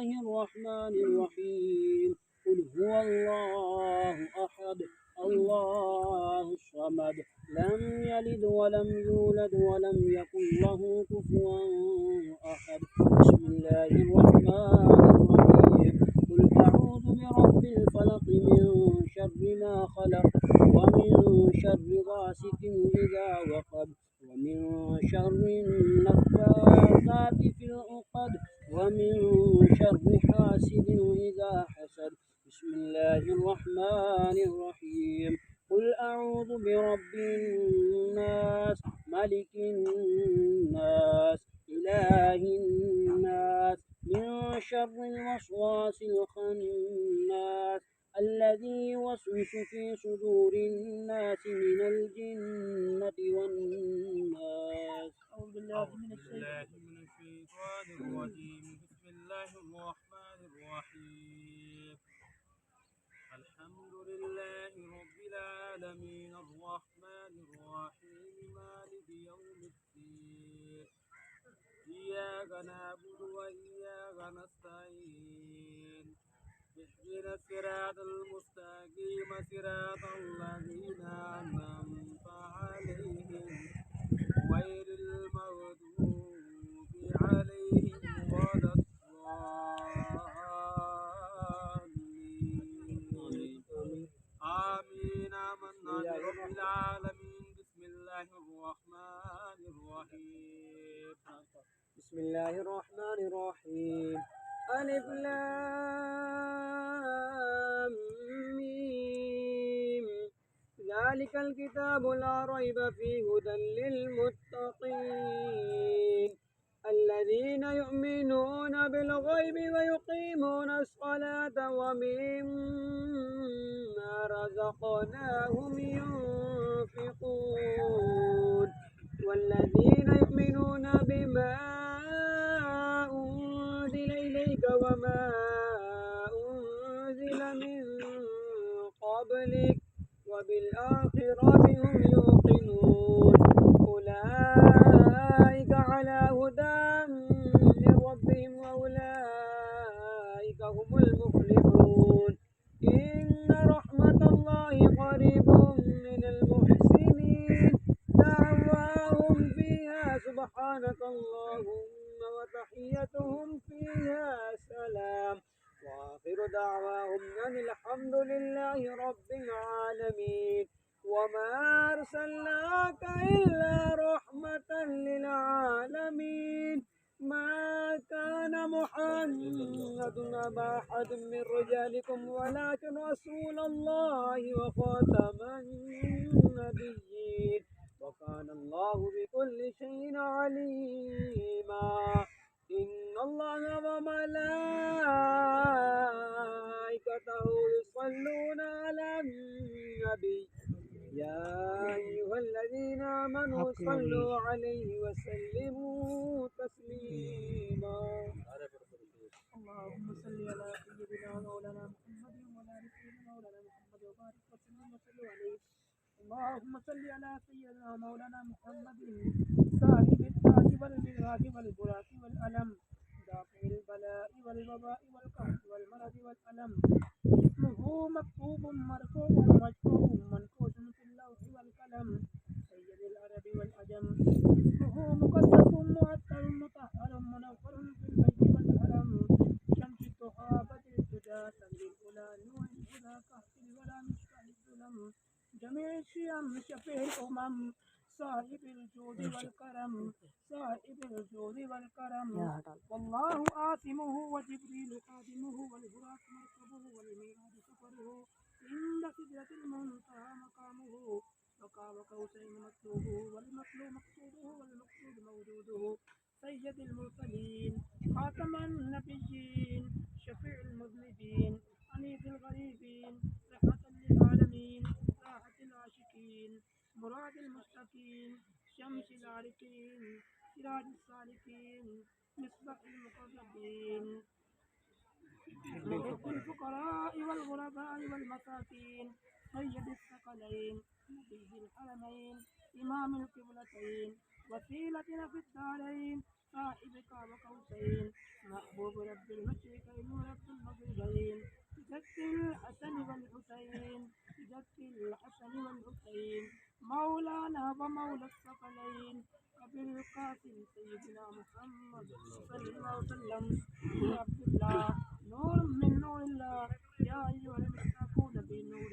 الله الرحمن الرحيم قل هو الله أحد الله الصمد لم يلد ولم يولد ولم يكن له كفوا أحد بسم الله الرحمن الرحيم قل أعوذ برب الفلق من شر ما خلق ومن شر غاسق إذا وقب ومن شر النفاثات في العقد ومن شر حاسد إذا حسد بسم الله الرحمن الرحيم قل أعوذ برب الناس ملك الناس إله الناس من شر الوسواس الخناس الذي يوسوس في صدور الناس من الجنة والناس أعوذ بالله من الشيطان الرجيم بسم الله الرحمن الرحيم الحمد لله رب العالمين الرحمن الرحيم مالك يوم الدين إياك نعبد وإياك نستعين اهدنا الصراط المستقيم صراط الذين أنعمت عليهم غير المغضوب عليهم ولا الضالين آمين آمنا برب العالمين بسم الله الرحمن الرحيم بسم الله الرحمن الرحيم ألف لام ميم ذلك الكتاب لا ريب فيه هدى للمتقين الذين يؤمنون بالغيب ويقيمون الصلاة ومما رزقناهم ينفقون والذين يؤمنون بما أنزل إليك وما أنزل من قبلك وبالآخرة هم يوقنون أولئك على هدى من ربهم وأولئك هم المفلحون إن رحمة الله قريب من المحسنين دعواهم فيها سبحانك اللهم وتحيتهم فيها سلام وآخر دعواهم أن الحمد لله رب العالمين وما أرسلناك إلا رحمة للعالمين ما كان محمد أبا أحد من رجالكم ولكن رسول الله وخاتم النبيين وكان الله بكل شيء عليما إن الله وملائكته يصلون على النبي يا أيها الذين آمنوا صلوا عليه وسلموا تسليما اللهم صل على سيدنا مولانا محمد وعلى سيدنا مولانا محمد وبارك وسلم عليه اللهم صل على سيدنا مولانا محمد صاحب التاج والمعراج والبراق والألم دافع البلاء والوباء والقهر والمرض والألم اسمه مكتوب مرفوع مشفوع منقوش في اللوح والقلم سيد العرب والعجم اسمه مقدس معطر مطهر منور في البيت والحرم شمس الضحى بدر الهدى سر الأولى نور الهدى كهف الورى مشكاه الظلم جميع الشيم شفيع الأمم صاحب الجود والكرم صاحب الجود والكرم والله آثمه وجبريل خادمه والبراق مركبه والميعاد سفره عند سدرة المنتهى مقامه مقام قوسين مطلوبه والمطلوب مقصوده والمقصود موجوده سيد المرسلين خاتم النبيين شفيع المذنبين أنيس الغريبين رحمة للعالمين راحة العاشقين مراد المشتكين شمس العارفين سراج السالكين مصباح المقربين ملك الفقراء والغرباء والمساكين سيد الثقلين نبي الحرمين إمام القبلتين وسيلتنا في الدارين صاحب قاب قوسين محبوب رب المشرقين ورب المغربين بجد الحسن والحسين بجد الحسن والحسين مولانا ومولى الثقلين أبي القاسم سيدنا محمد صلى الله وسلم عبد الله نور من نور الله يا أيها المشركون بنور